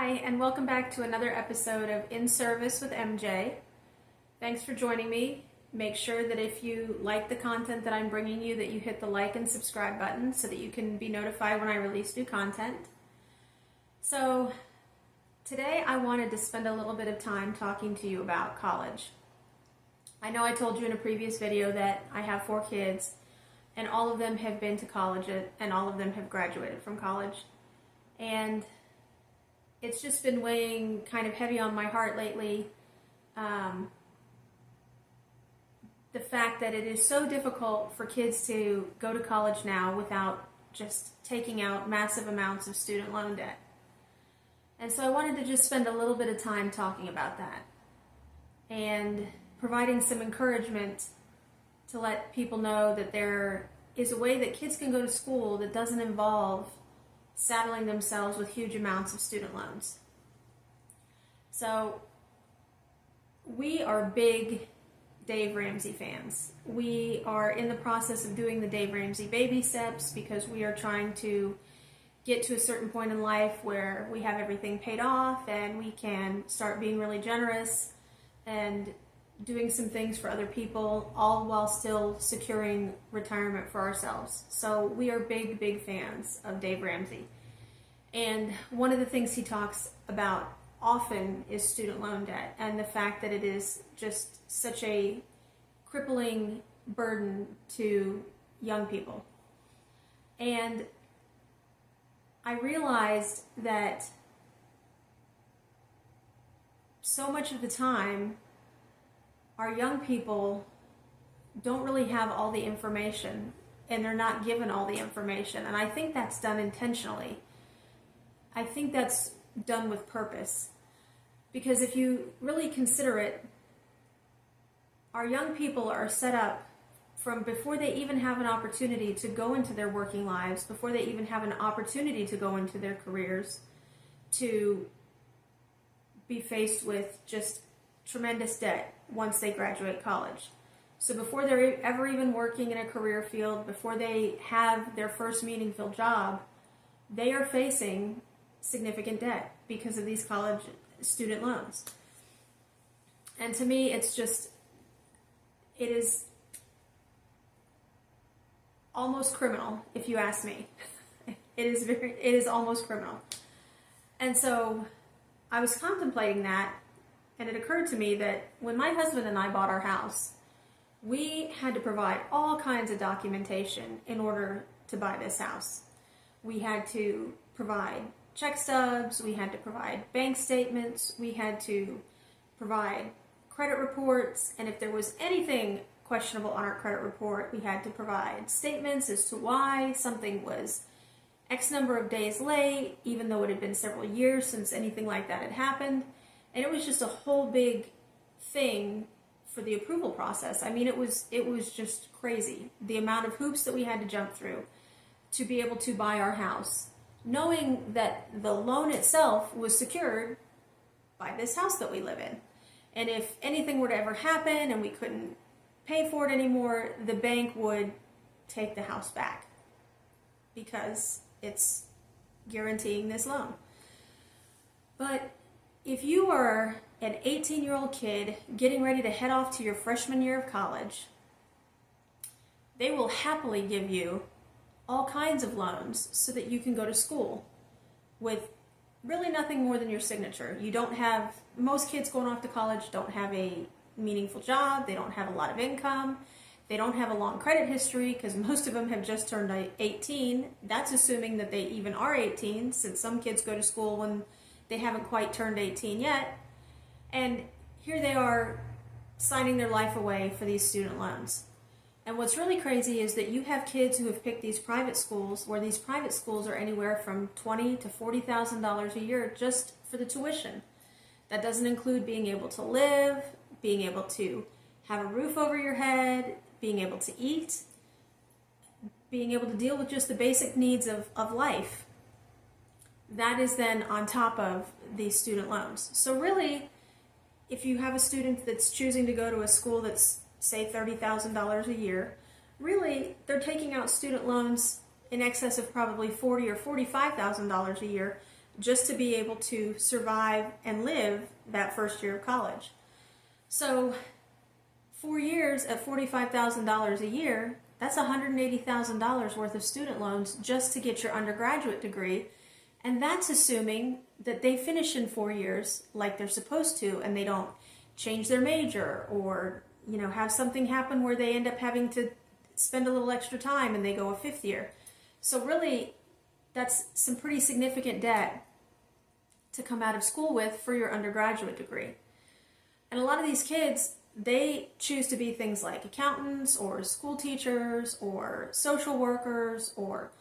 Hi, and welcome back to another episode of In Service with MJ. Thanks for joining me. Make sure that if you like the content that I'm bringing you, that you hit the like and subscribe button so that you can be notified when I release new content. So today I wanted to spend a little bit of time talking to you about college. I know I told you in a previous video that I have 4 kids and all of them have been to college and all of them have graduated from college. And it's just been weighing kind of heavy on my heart lately. The fact that it is so difficult for kids to go to college now without just taking out massive amounts of student loan debt. And so I wanted to just spend a little bit of time talking about that and providing some encouragement to let people know that there is a way that kids can go to school that doesn't involve saddling themselves with huge amounts of student loans. So we are big Dave Ramsey fans. We are in the process of doing the Dave Ramsey baby steps because we are trying to get to a certain point in life where we have everything paid off and we can start being really generous and doing some things for other people, all while still securing retirement for ourselves. So we are big fans of Dave Ramsey. And one of the things he talks about often is student loan debt and the fact that it is just such a crippling burden to young people. And I realized that so much of the time our young people don't really have all the information and they're not given all the information. And I think that's done intentionally. I think that's done with purpose. Because if you really consider it, our young people are set up from before they even have an opportunity to go into their working lives, before they even have an opportunity to go into their careers, to be faced with just tremendous debt once they graduate college. So before they're ever even working in a career field, before they have their first meaningful job, they are facing significant debt because of these college student loans. And to me, it is almost criminal, if you ask me. It is almost criminal. And so I was contemplating that, and it occurred to me that when my husband and I bought our house, we had to provide all kinds of documentation in order to buy this house. We had to provide check stubs, we had to provide bank statements, we had to provide credit reports, and if there was anything questionable on our credit report, we had to provide statements as to why something was X number of days late, even though it had been several years since anything like that had happened. And it was just a whole big thing for the approval process. I mean, it was just crazy, the amount of hoops that we had to jump through to be able to buy our house, knowing that the loan itself was secured by this house that we live in. And if anything were to ever happen and we couldn't pay for it anymore, the bank would take the house back because it's guaranteeing this loan. But if you are an 18-year-old kid getting ready to head off to your freshman year of college, they will happily give you all kinds of loans so that you can go to school with really nothing more than your signature. You don't have, most kids going off to college don't have a meaningful job, they don't have a lot of income, they don't have a long credit history because most of them have just turned 18. That's assuming that they even are 18, since some kids go to school when they haven't quite turned 18 yet. And here they are signing their life away for these student loans. And what's really crazy is that you have kids who have picked these private schools where these private schools are anywhere from $20,000 to $40,000 a year just for the tuition. That doesn't include being able to live, being able to have a roof over your head, being able to eat, being able to deal with just the basic needs of life. That is then on top of these student loans. So really, if you have a student that's choosing to go to a school that's, say, $30,000 a year, really, they're taking out student loans in excess of probably $40,000 or $45,000 a year just to be able to survive and live that first year of college. So 4 years at $45,000 a year, that's $180,000 worth of student loans just to get your undergraduate degree. And that's assuming that they finish in 4 years like they're supposed to, and they don't change their major or, have something happen where they end up having to spend a little extra time and they go a 5th year. So really, that's some pretty significant debt to come out of school with for your undergraduate degree. And a lot of these kids, they choose to be things like accountants or school teachers or social workers or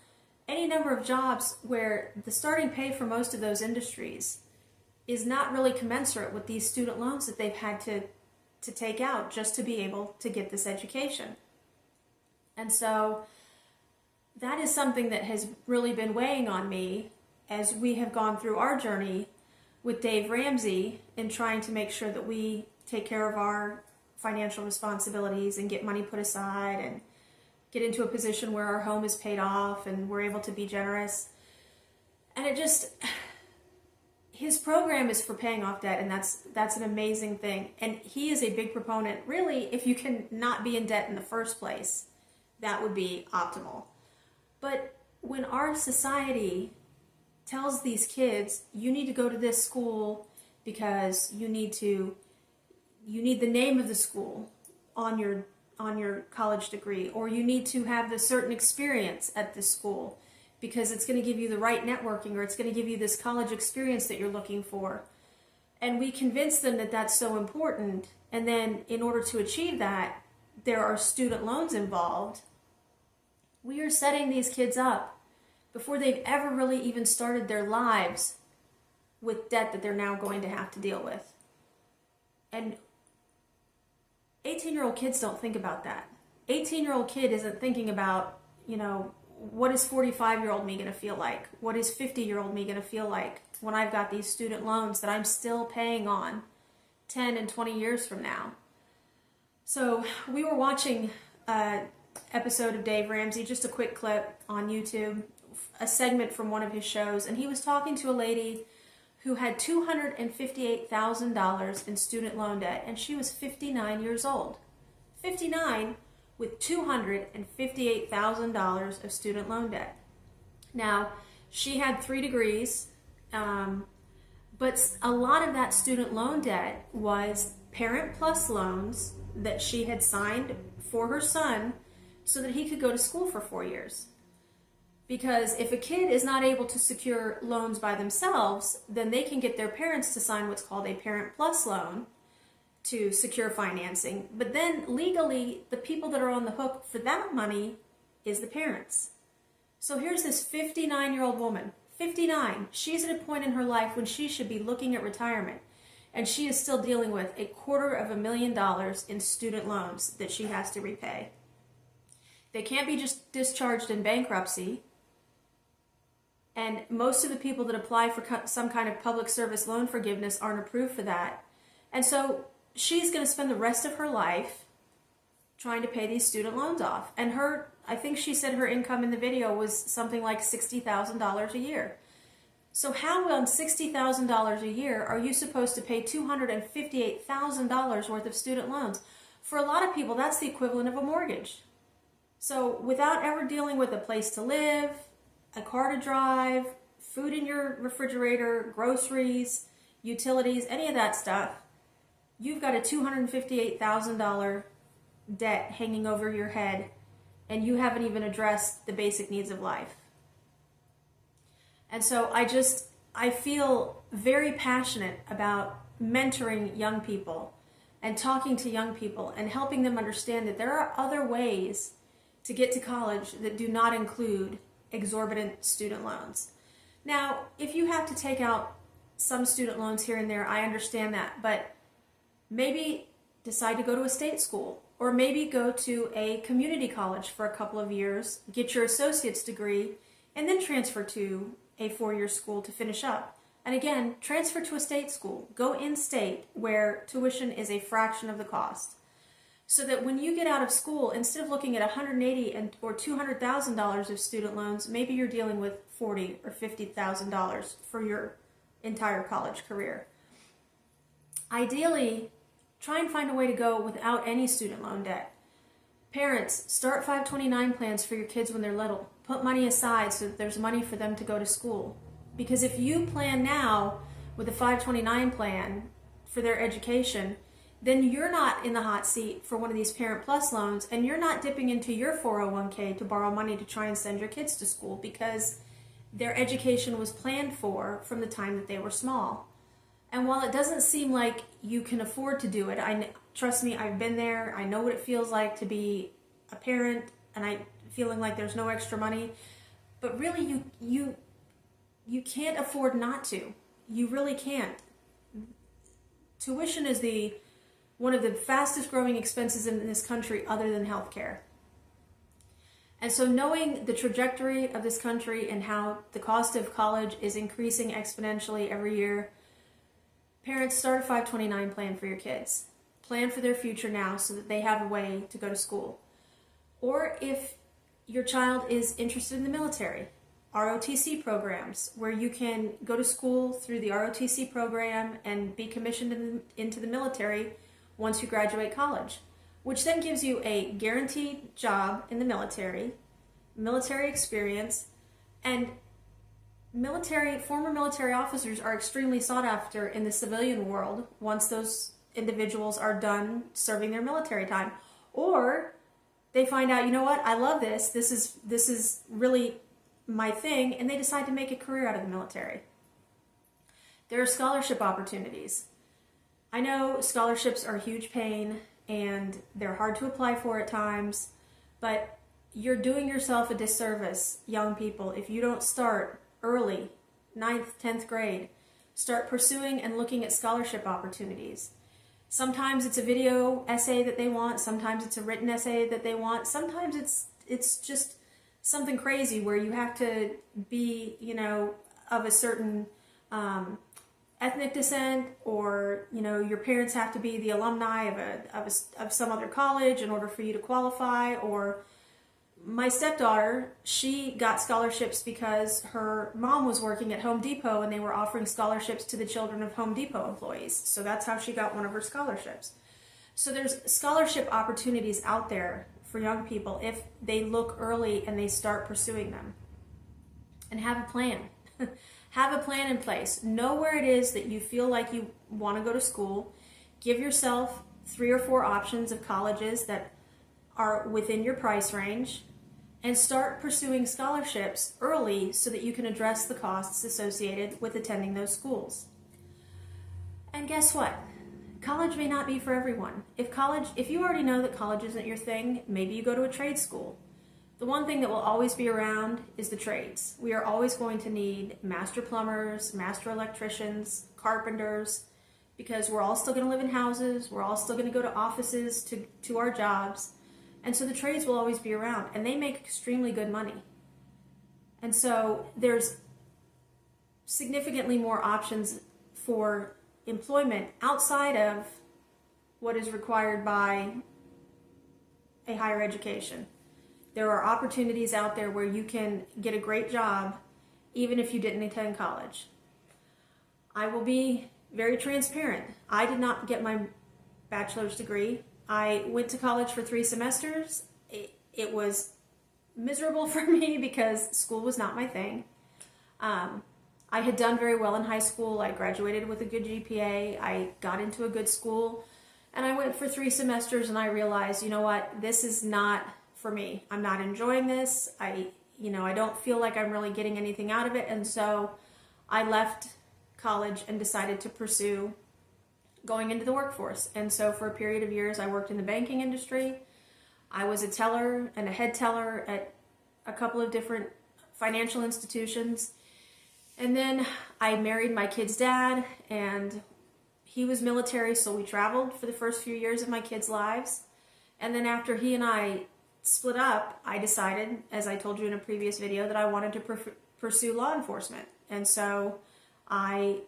any number of jobs where the starting pay for most of those industries is not really commensurate with these student loans that they've had to take out just to be able to get this education. And so that is something that has really been weighing on me as we have gone through our journey with Dave Ramsey in trying to make sure that we take care of our financial responsibilities and get money put aside and get into a position where our home is paid off and we're able to be generous. And his program is for paying off debt, and that's an amazing thing. And he is a big proponent. Really, if you can not be in debt in the first place, that would be optimal. But when our society tells these kids, you need to go to this school because you need the name of the school on your college degree, or you need to have this certain experience at this school because it's going to give you the right networking, or it's going to give you this college experience that you're looking for. And we convince them that that's so important. And then in order to achieve that, there are student loans involved. We are setting these kids up before they've ever really even started their lives with debt that they're now going to have to deal with. And 18-year-old kids don't think about that. 18-year-old kid isn't thinking about, what is 45-year-old me going to feel like? What is 50-year-old me going to feel like when I've got these student loans that I'm still paying on 10 and 20 years from now? So we were watching an episode of Dave Ramsey, just a quick clip on YouTube, a segment from one of his shows, and he was talking to a lady who had $258,000 in student loan debt, and she was 59 years old. 59 with $258,000 of student loan debt. Now, she had 3 degrees, but a lot of that student loan debt was Parent Plus loans that she had signed for her son so that he could go to school for 4 years. Because if a kid is not able to secure loans by themselves, then they can get their parents to sign what's called a Parent Plus loan to secure financing. But then legally, the people that are on the hook for that money is the parents. So here's this 59-year-old woman, 59. She's at a point in her life when she should be looking at retirement, and she is still dealing with $250,000 in student loans that she has to repay. They can't be just discharged in bankruptcy. And most of the people that apply for some kind of public service loan forgiveness aren't approved for that. And so she's going to spend the rest of her life trying to pay these student loans off. And I think she said her income in the video was something like $60,000 a year. So how on $60,000 a year are you supposed to pay $258,000 worth of student loans? For a lot of people, that's the equivalent of a mortgage. So without ever dealing with a place to live, a car to drive, food in your refrigerator, groceries, utilities, any of that stuff, you've got a $258,000 debt hanging over your head, and you haven't even addressed the basic needs of life. And so I feel very passionate about mentoring young people and talking to young people and helping them understand that there are other ways to get to college that do not include exorbitant student loans. Now, if you have to take out some student loans here and there, I understand that, but maybe decide to go to a state school, or maybe go to a community college for a couple of years, get your associate's degree, and then transfer to a 4-year school to finish up. And again, transfer to a state school. Go in-state where tuition is a fraction of the cost. so that when you get out of school, instead of looking at $180,000 or $200,000 of student loans, maybe you're dealing with $40,000 or $50,000 for your entire college career. Ideally, try and find a way to go without any student loan debt. Parents, start 529 plans for your kids when they're little. Put money aside so that there's money for them to go to school. Because if you plan now with a 529 plan for their education, then you're not in the hot seat for one of these Parent Plus loans, and you're not dipping into your 401k to borrow money to try and send your kids to school, because their education was planned for from the time that they were small. And while it doesn't seem like you can afford to do it, trust me, I've been there. I know what it feels like to be a parent, and feeling like there's no extra money. But really, you can't afford not to. You really can't. Tuition is one of the fastest growing expenses in this country, other than healthcare. And so knowing the trajectory of this country and how the cost of college is increasing exponentially every year, parents, start a 529 plan for your kids. Plan for their future now so that they have a way to go to school. Or if your child is interested in the military, ROTC programs, where you can go to school through the ROTC program and be commissioned into the military once you graduate college, which then gives you a guaranteed job in the military experience, and former military officers are extremely sought after in the civilian world once those individuals are done serving their military time. Or they find out, you know what, I love this. This is really my thing, and they decide to make a career out of the military. There are scholarship opportunities. I know scholarships are a huge pain and they're hard to apply for at times, but you're doing yourself a disservice, young people, if you don't start early, 9th, 10th grade. Start pursuing and looking at scholarship opportunities. Sometimes it's a video essay that they want, sometimes it's a written essay that they want, sometimes it's just something crazy where you have to be, of a certain ethnic descent, or your parents have to be the alumni of some other college in order for you to qualify. Or my stepdaughter, she got scholarships because her mom was working at Home Depot and they were offering scholarships to the children of Home Depot employees. So that's how she got one of her scholarships. So there's scholarship opportunities out there for young people if they look early and they start pursuing them. And have a plan. Have a plan in place. Know where it is that you feel like you want to go to school. Give yourself 3 or 4 options of colleges that are within your price range, and start pursuing scholarships early so that you can address the costs associated with attending those schools. And guess what? College may not be for everyone. If you already know that college isn't your thing, maybe you go to a trade school. The one thing that will always be around is the trades. We are always going to need master plumbers, master electricians, carpenters, because we're all still going to live in houses, we're all still going to go to offices to our jobs, and so the trades will always be around, and they make extremely good money. And so there's significantly more options for employment outside of what is required by a higher education. There are opportunities out there where you can get a great job even if you didn't attend college. I will be very transparent. I did not get my bachelor's degree. I went to college for 3 semesters. It was miserable for me because school was not my thing. I had done very well in high school. I graduated with a good GPA. I got into a good school, and I went for 3 semesters, and I realized, you know what, this is not for me. I'm not enjoying this. I don't feel like I'm really getting anything out of it, and so I left college and decided to pursue going into the workforce. And so for a period of years, I worked in the banking industry. I was a teller and a head teller at a couple of different financial institutions. And then I married my kid's dad, and he was military, so we traveled for the first few years of my kids' lives. And then after he and I split up, I decided, as I told you in a previous video, that I wanted to pursue law enforcement. And so I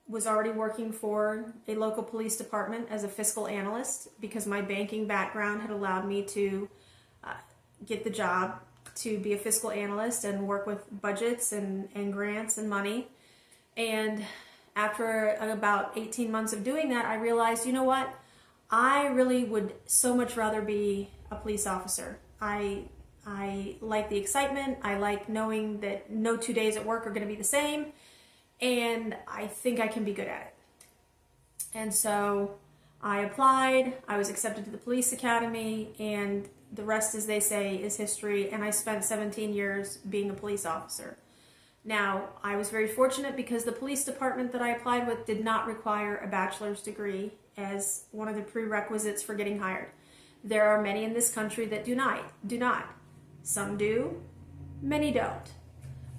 was already working for a local police department as a fiscal analyst because my banking background had allowed me to get the job to be a fiscal analyst and work with budgets and grants and money. And after about 18 months of doing that, I realized, you know what? I really would so much rather be a police officer. I like the excitement. I like knowing that no 2 days at work are going to be the same. And I think I can be good at it. And so I applied. I was accepted to the police academy, and the rest, as they say, is history. And I spent 17 years being a police officer. Now, I was very fortunate because the police department that I applied with did not require a bachelor's degree as one of the prerequisites for getting hired. There are many in this country that do not. Some do, many don't.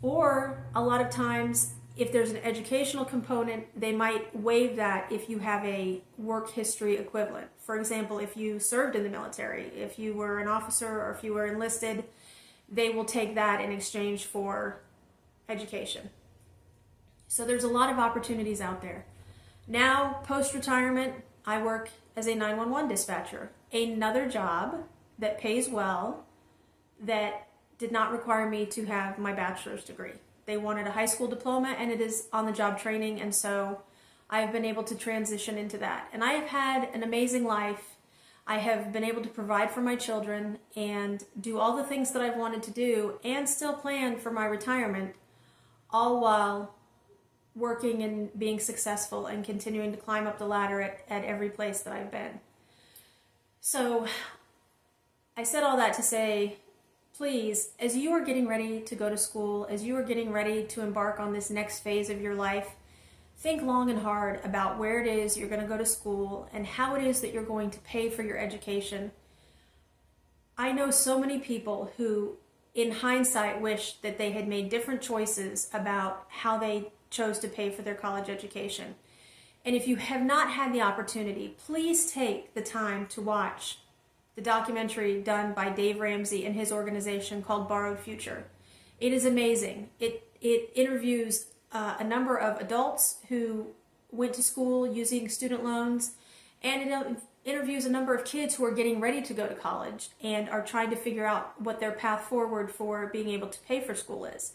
Or a lot of times, if there's an educational component, they might waive that if you have a work history equivalent. For example, if you served in the military, if you were an officer, or if you were enlisted, they will take that in exchange for education. So there's a lot of opportunities out there. Now, post-retirement, I work as a 911 dispatcher, another job that pays well, that did not require me to have my bachelor's degree. They wanted a high school diploma, and it is on-the-job training, and so I've been able to transition into that. And I have had an amazing life. I have been able to provide for my children and do all the things that I've wanted to do and still plan for my retirement, all while working and being successful and continuing to climb up the ladder at every place that I've been. So I said all that to say, please, as you are getting ready to go to school, as you are getting ready to embark on this next phase of your life, think long and hard about where it is you're going to go to school and how it is that you're going to pay for your education. I know so many people who, in hindsight, wish that they had made different choices about how they chose to pay for their college education. And if you have not had the opportunity, please take the time to watch the documentary done by Dave Ramsey and his organization called Borrowed Future. It is amazing. It interviews a number of adults who went to school using student loans, and it interviews a number of kids who are getting ready to go to college and are trying to figure out what their path forward for being able to pay for school is.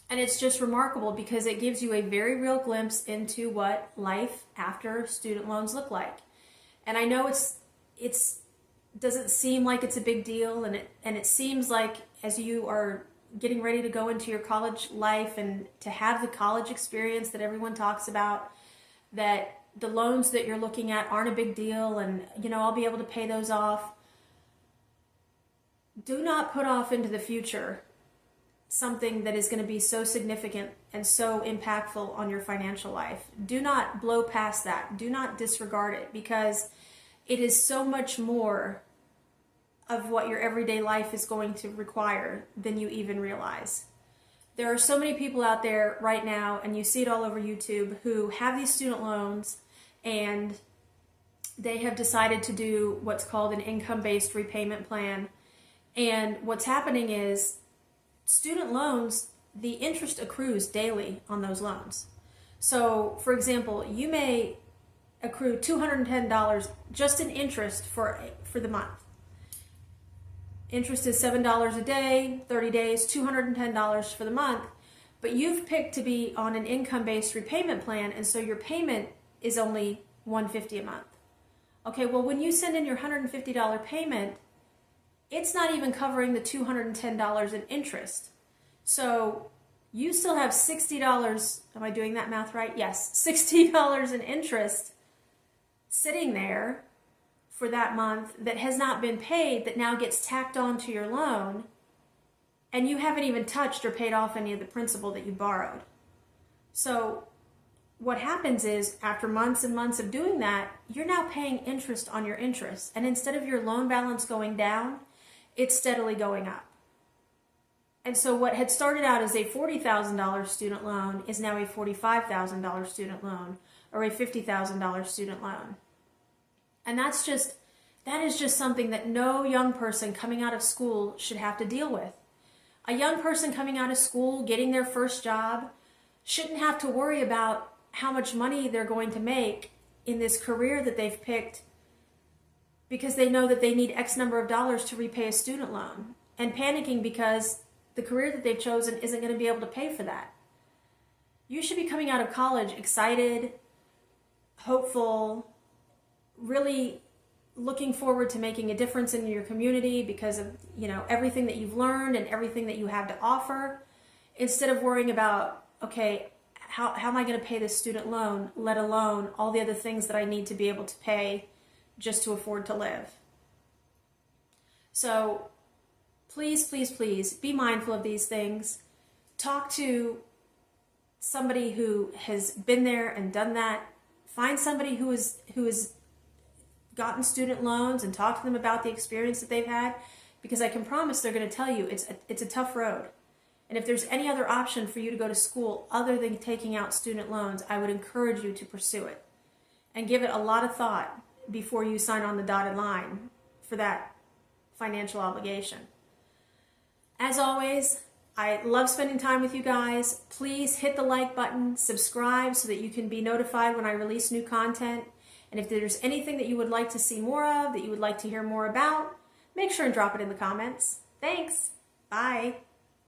And it's just remarkable because it gives you a very real glimpse into what life after student loans look like. And I know it's doesn't seem like it's a big deal, and it seems like as you are getting ready to go into your college life and to have the college experience that everyone talks about, that the loans that you're looking at aren't a big deal, and I'll be able to pay those off. Do not put off into the future something that is going to be so significant and so impactful on your financial life. Do not blow past that. Do not disregard it, because it is so much more of what your everyday life is going to require than you even realize. There are so many people out there right now, and you see it all over YouTube, who have these student loans and they have decided to do what's called an income-based repayment plan. And what's happening is student loans, the interest accrues daily on those loans. So, for example, you may accrue $210 just in interest for the month. Interest is $7 a day, 30 days, $210 for the month. But you've picked to be on an income-based repayment plan, and so your payment is only $150 a month. Okay, well, when you send in your $150 payment, it's not even covering the $210 in interest. So you still have $60, am I doing that math right? Yes, $60 in interest sitting there for that month that has not been paid, that now gets tacked onto your loan, and you haven't even touched or paid off any of the principal that you borrowed. So what happens is, after months and months of doing that, you're now paying interest on your interest, and instead of your loan balance going down, it's steadily going up. And so what had started out as a $40,000 student loan is now a $45,000 student loan, or a $50,000 student loan. And that is just something that no young person coming out of school should have to deal with. A young person coming out of school, getting their first job, shouldn't have to worry about how much money they're going to make in this career that they've picked because they know that they need X number of dollars to repay a student loan, and panicking because the career that they've chosen isn't going to be able to pay for that. You should be coming out of college excited, hopeful, really looking forward to making a difference in your community because of, everything that you've learned and everything that you have to offer, instead of worrying about, okay, how am I going to pay this student loan, let alone all the other things that I need to be able to pay just to afford to live. So please, please, please be mindful of these things. Talk to somebody who has been there and done that. Find somebody who has gotten student loans and talk to them about the experience that they've had, because I can promise they're going to tell you it's a tough road. And if there's any other option for you to go to school other than taking out student loans, I would encourage you to pursue it and give it a lot of thought before you sign on the dotted line for that financial obligation. As always, I love spending time with you guys. Please hit the like button, subscribe so that you can be notified when I release new content. And if there's anything that you would like to see more of, that you would like to hear more about, make sure and drop it in the comments. Thanks. Bye.